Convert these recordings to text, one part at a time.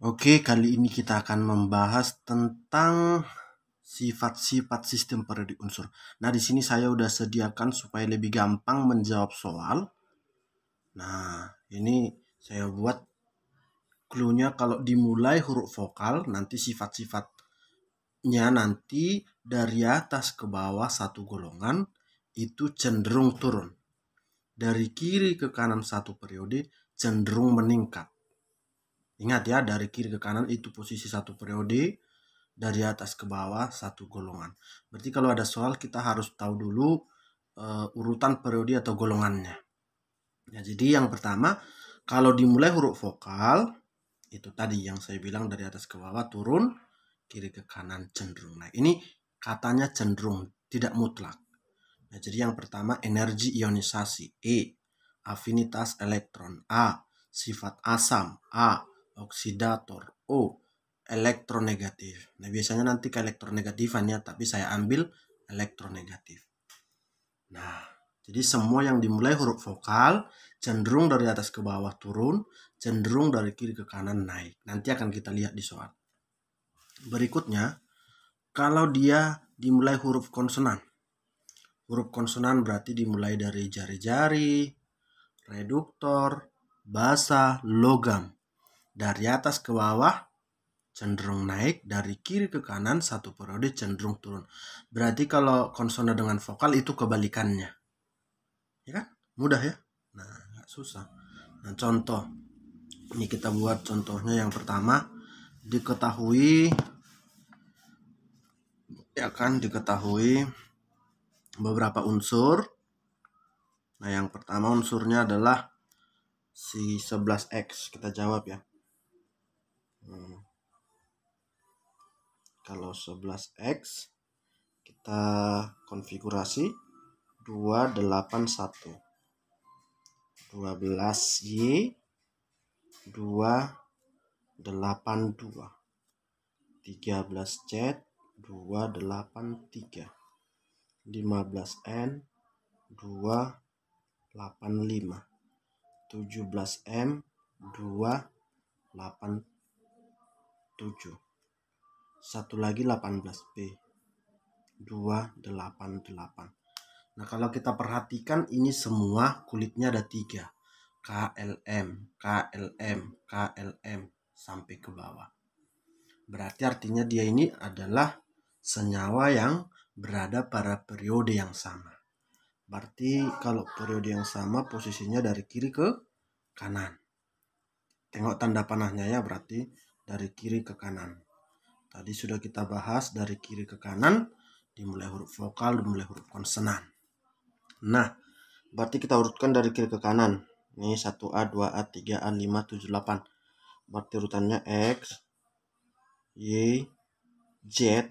Oke, kali ini kita akan membahas tentang sifat-sifat sistem periodik unsur. Nah, di sini saya udah sediakan supaya lebih gampang menjawab soal. Nah, ini saya buat clue-nya kalau dimulai huruf vokal, nanti sifat-sifatnya nanti dari atas ke bawah satu golongan itu cenderung turun. Dari kiri ke kanan satu periode cenderung meningkat. Ingat ya, dari kiri ke kanan itu posisi satu periode, dari atas ke bawah satu golongan. Berarti kalau ada soal kita harus tahu dulu urutan periode atau golongannya. Ya, jadi yang pertama, kalau dimulai huruf vokal, itu tadi yang saya bilang dari atas ke bawah turun, kiri ke kanan cenderung naik. Ini katanya cenderung, tidak mutlak. Nah, jadi yang pertama energi ionisasi, E. Afinitas elektron, A. Sifat asam, A. Oksidator, O. Elektronegatif. Nah, biasanya nanti ke elektronegatifan ya, tapi saya ambil elektronegatif. Nah, jadi semua yang dimulai huruf vokal cenderung dari atas ke bawah turun, cenderung dari kiri ke kanan naik. Nanti akan kita lihat di soal. Berikutnya, kalau dia dimulai huruf konsonan. Huruf konsonan berarti dimulai dari jari-jari, reduktor, basa, logam. Dari atas ke bawah cenderung naik, dari kiri ke kanan satu periode cenderung turun. Berarti kalau konsonan dengan vokal itu kebalikannya. Ya kan? Mudah ya? Nah, nggak susah. Nah, contoh. Ini kita buat contohnya yang pertama. Diketahui beberapa unsur. Nah, yang pertama unsurnya adalah si 11X. Kita jawab ya. Kalau 11X kita konfigurasi 281. 12Y 282. 13Z 283. 15N 285. 17M 287. Satu lagi 18B 288. Nah, kalau kita perhatikan ini semua kulitnya ada 3. KLM, KLM, KLM sampai ke bawah. Berarti artinya dia ini adalah senyawa yang berada pada periode yang sama. Berarti kalau periode yang sama posisinya dari kiri ke kanan. Tengok tanda panahnya ya, berarti dari kiri ke kanan. Tadi sudah kita bahas dari kiri ke kanan, dimulai huruf vokal, dimulai huruf konsonan. Nah, berarti kita urutkan dari kiri ke kanan. Ini 1A, 2A, 3A, 5, 7, 8. Berarti urutannya X, Y, Z,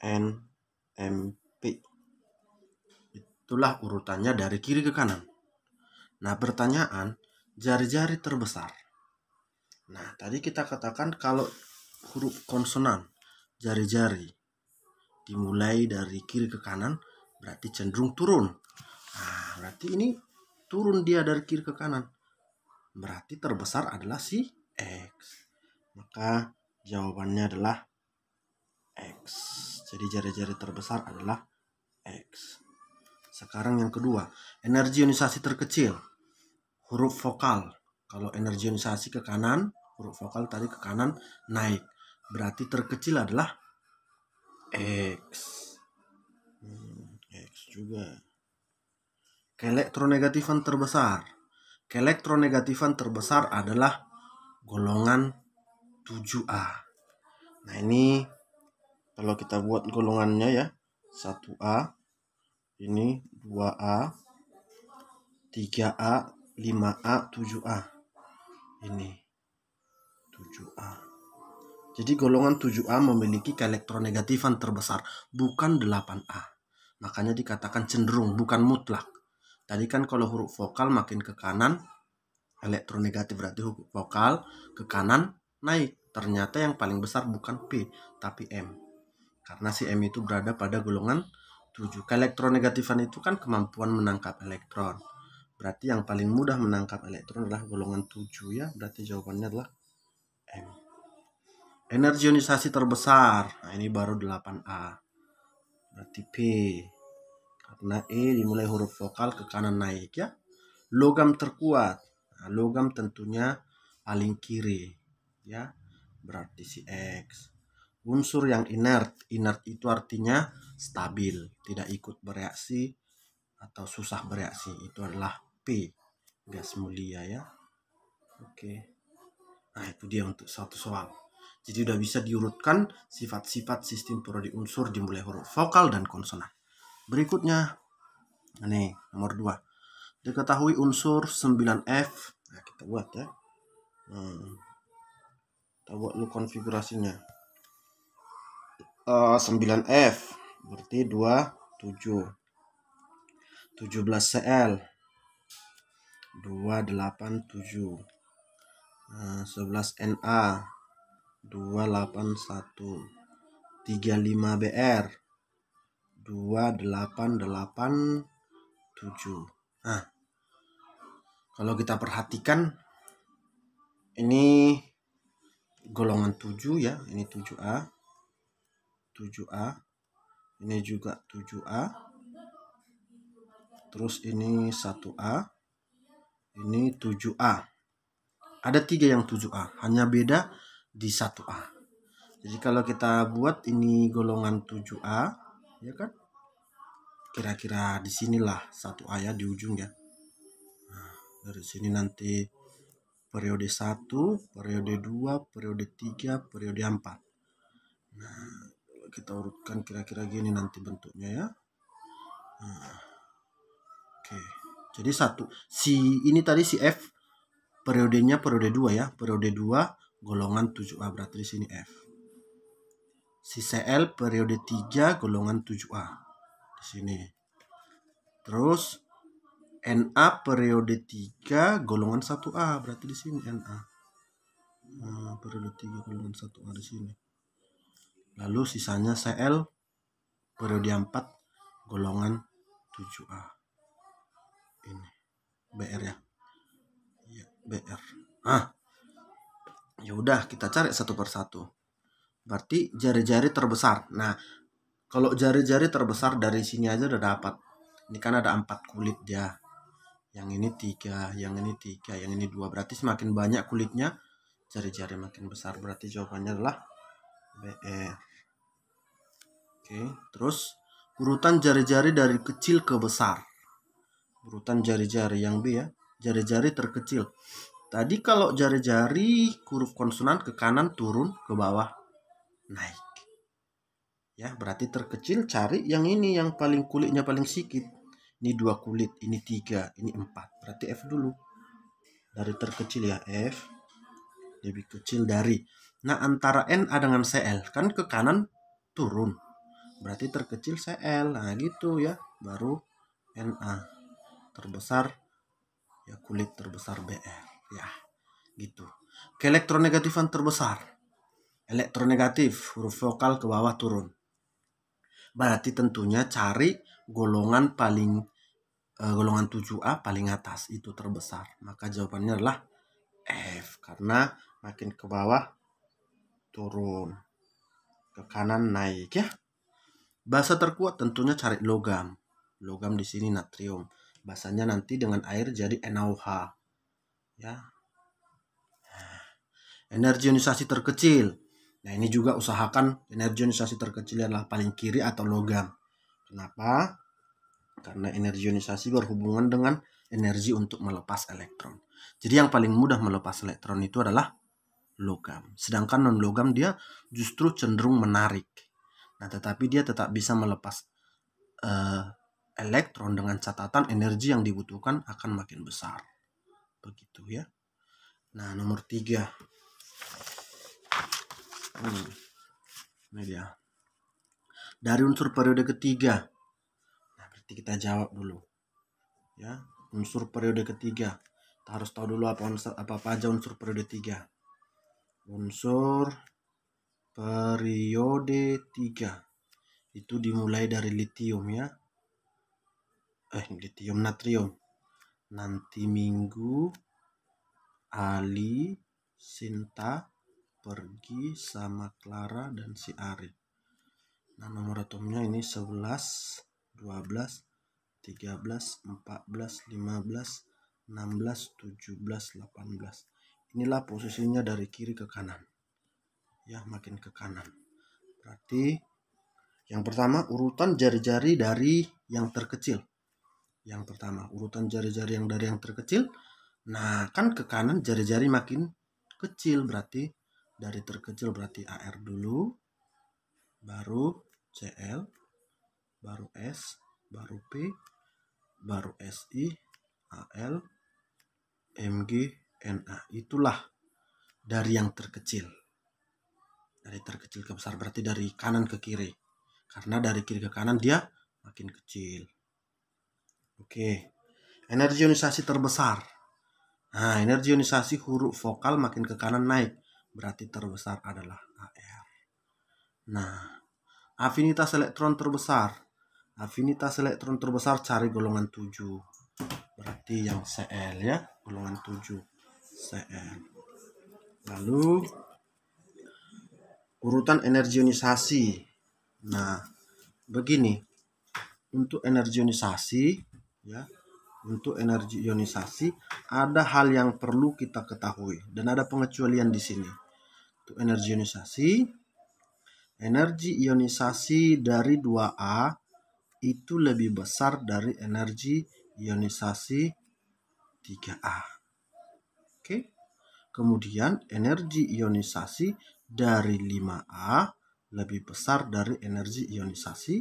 N, M, P. Itulah urutannya dari kiri ke kanan. Nah, pertanyaan, jari-jari terbesar. Nah, tadi kita katakan kalau huruf konsonan, jari-jari dimulai dari kiri ke kanan, berarti cenderung turun. Nah, berarti ini turun dia dari kiri ke kanan. Berarti terbesar adalah si X. Maka jawabannya adalah X. Jadi jari-jari terbesar adalah X. Sekarang yang kedua, energi ionisasi terkecil. Huruf vokal. Kalau energi ionisasi ke kanan, huruf vokal tadi ke kanan naik. Berarti terkecil adalah X. X juga. Keelektronegatifan terbesar. Keelektronegatifan terbesar adalah golongan 7A. Nah, ini kalau kita buat golongannya ya, 1A, ini 2A, 3A, 5A, 7A. Ini 7A. Jadi golongan 7A memiliki keelektronegatifan terbesar, bukan 8A. Makanya dikatakan cenderung, bukan mutlak. Tadi kan kalau huruf vokal makin ke kanan, elektronegatif, berarti huruf vokal ke kanan naik. Ternyata yang paling besar bukan P, tapi M. Karena si M itu berada pada golongan 7. Keelektronegatifan itu kan kemampuan menangkap elektron. Berarti yang paling mudah menangkap elektron adalah golongan 7 ya. Berarti jawabannya adalah Energi ionisasi terbesar. Nah, ini baru 8A. Berarti P. Karena E dimulai huruf vokal ke kanan naik ya. Logam terkuat. Nah, logam tentunya paling kiri ya. Berarti si X. Unsur yang inert. Inert itu artinya stabil, tidak ikut bereaksi atau susah bereaksi. Itu adalah P. Gas mulia ya. Oke. Nah, itu dia untuk satu soal. Jadi udah bisa diurutkan sifat-sifat sistem periode unsur dimulai huruf vokal dan konsonan. Berikutnya, nih nomor 2. Diketahui unsur 9F. Nah, kita buat ya. Kita buat dulu konfigurasinya. 9F berarti 27. 17Cl 287. 11Na 281. 35Br 2887. Nah, kalau kita perhatikan ini golongan 7 ya, ini 7A. 7A. Ini juga 7A. Terus ini 1A. Ini 7A. Ada 3 yang 7A, hanya beda di 1A. Jadi kalau kita buat ini golongan 7A, ya kan? Kira-kira di sinilah 1A ya, di ujung ya. Nah, dari sini nanti periode 1, periode 2, periode 3, periode 4. Nah, kita urutkan kira-kira gini nanti bentuknya ya. Nah, oke. Jadi ini tadi si F periodenya periode 2 ya. Periode 2 golongan 7A, berarti di sini F. Si Cl periode 3 golongan 7A. Di sini. Terus Na periode 3 golongan 1A, berarti di sini Na. Nah, periode 3 golongan 1A di sini. Lalu sisanya Cl periode 4 golongan 7A. Ini Br ya. Iya, Br. Ya udah, kita cari satu persatu. Berarti jari-jari terbesar. Nah, kalau jari-jari terbesar dari sini aja udah dapat. Ini kan ada 4 kulit dia. Yang ini 3, yang ini 3, yang ini 2. Berarti semakin banyak kulitnya, jari-jari makin besar. Berarti jawabannya adalah BR. Oke, terus urutan jari-jari dari kecil ke besar. Urutan jari-jari yang B ya. Jari-jari terkecil. Tadi kalau jari-jari huruf konsonan ke kanan turun, ke bawah naik. Ya, berarti terkecil cari yang ini, yang paling kulitnya paling sedikit. Ini 2 kulit, ini 3, ini 4. Berarti F dulu. Dari terkecil ya, F. Lebih kecil dari. Nah, antara Na dengan Cl. Kan ke kanan turun. Berarti terkecil Cl. Nah, gitu ya. Baru Na. Terbesar, ya kulit terbesar Br. Ya, gitu. Keelektronegatifan terbesar. Elektronegatif, huruf vokal ke bawah turun. Berarti tentunya cari golongan paling golongan 7A paling atas, itu terbesar. Maka jawabannya adalah F, karena makin ke bawah turun, ke kanan naik ya. Basa terkuat tentunya cari logam. Logam di sini natrium. Basanya nanti dengan air jadi NaOH ya. Energi ionisasi terkecil. Nah, ini juga usahakan energi ionisasi terkecil adalah paling kiri atau logam. Kenapa? Karena energi ionisasi berhubungan dengan energi untuk melepas elektron. Jadi yang paling mudah melepas elektron itu adalah logam. Sedangkan non-logam dia justru cenderung menarik. Nah, tetapi dia tetap bisa melepas elektron dengan catatan energi yang dibutuhkan akan makin besar. Begitu ya. Nah, nomor 3. Ini dia. Dari unsur periode ketiga. Nah, berarti kita jawab dulu. Ya, unsur periode ketiga. Kita harus tahu dulu apa aja unsur periode 3. Unsur periode 3 itu dimulai dari litium ya. Litium natrium. Nanti Minggu, Ali, Sinta, pergi sama Clara dan si Ari. Nah, nomor atomnya ini 11, 12, 13, 14, 15, 16, 17, 18. Inilah posisinya dari kiri ke kanan. Ya, makin ke kanan. Berarti yang pertama urutan jari-jari dari yang terkecil. Yang pertama urutan jari-jari yang dari yang terkecil. Nah, kan ke kanan jari-jari makin kecil, berarti dari terkecil berarti AR dulu, baru CL, baru S, baru P, baru SI, AL, MG, NA. Itulah dari yang terkecil. Dari terkecil ke besar berarti dari kanan ke kiri. Karena dari kiri ke kanan dia makin kecil. Oke. Energi ionisasi terbesar. Nah, energi ionisasi huruf vokal makin ke kanan naik. Berarti terbesar adalah AR. Nah, afinitas elektron terbesar. Afinitas elektron terbesar cari golongan 7. Berarti yang Cl ya, golongan 7. Cl. Lalu urutan energi ionisasi. Nah, begini. Untuk energi ionisasi ya, untuk energi ionisasi ada hal yang perlu kita ketahui dan ada pengecualian di sini. Untuk energi ionisasi dari 2A itu lebih besar dari energi ionisasi 3A. Oke. Kemudian energi ionisasi dari 5A lebih besar dari energi ionisasi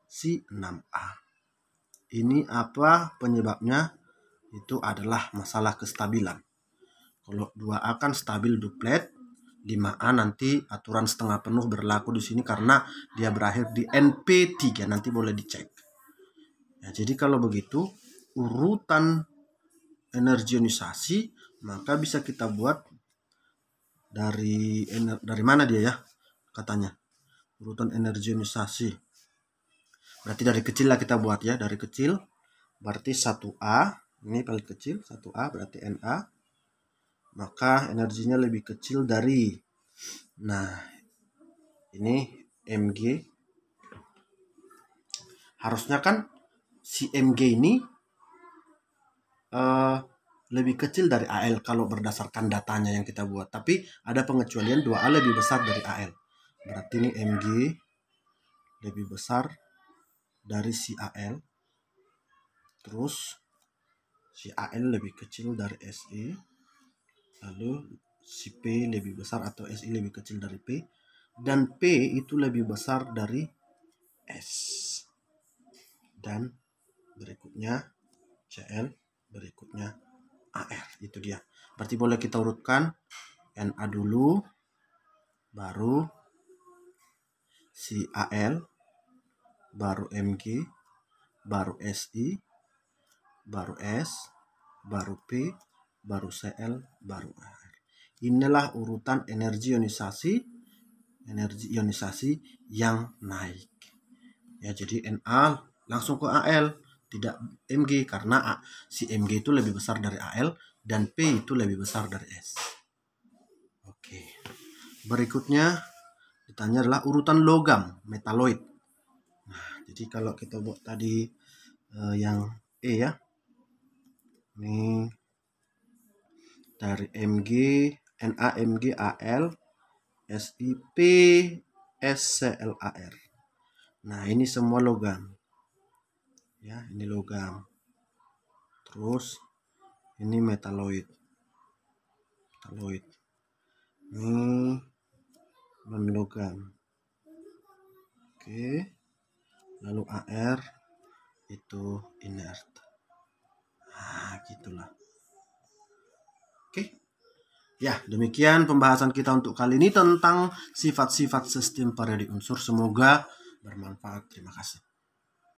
si 6A. Ini apa penyebabnya? Itu adalah masalah kestabilan. Kalau 2A kan stabil duplet, 5A nanti aturan setengah penuh berlaku di sini karena dia berakhir di NP3, nanti boleh dicek. Ya, jadi kalau begitu urutan energi ionisasi maka bisa kita buat dari mana dia ya katanya urutan energi ionisasi. Berarti dari kecil lah kita buat ya, dari kecil berarti 1A, ini paling kecil 1A berarti Na, maka energinya lebih kecil dari, nah ini Mg, harusnya kan si Mg ini lebih kecil dari Al kalau berdasarkan datanya yang kita buat, tapi ada pengecualian 2A lebih besar dari Al, berarti ini Mg lebih besar dari si Al, terus si Al lebih kecil dari Si, lalu si P lebih besar atau Si lebih kecil dari P, dan P itu lebih besar dari S, dan berikutnya Cl, berikutnya Ar. Itu dia. Berarti boleh kita urutkan Na dulu, baru si Al, baru Mg, baru Si, baru S, baru P, baru Cl, baru Ar. Inilah urutan energi ionisasi yang naik. Ya, jadi Na langsung ke Al, tidak Mg, karena si Mg itu lebih besar dari Al dan P itu lebih besar dari S. Oke. Berikutnya ditanya adalah urutan logam metaloid. Nah, jadi kalau kita buat tadi yang E ya. Ini dari Mg, Na, Mg, Al, SiP, SClAr. Nah, ini semua logam. Ya, ini logam. Terus ini metaloid. Ini non logam. Oke. Lalu Ar itu inert. Nah, gitulah. Oke. Ya, demikian pembahasan kita untuk kali ini tentang sifat-sifat sistem periodik unsur. Semoga bermanfaat. Terima kasih.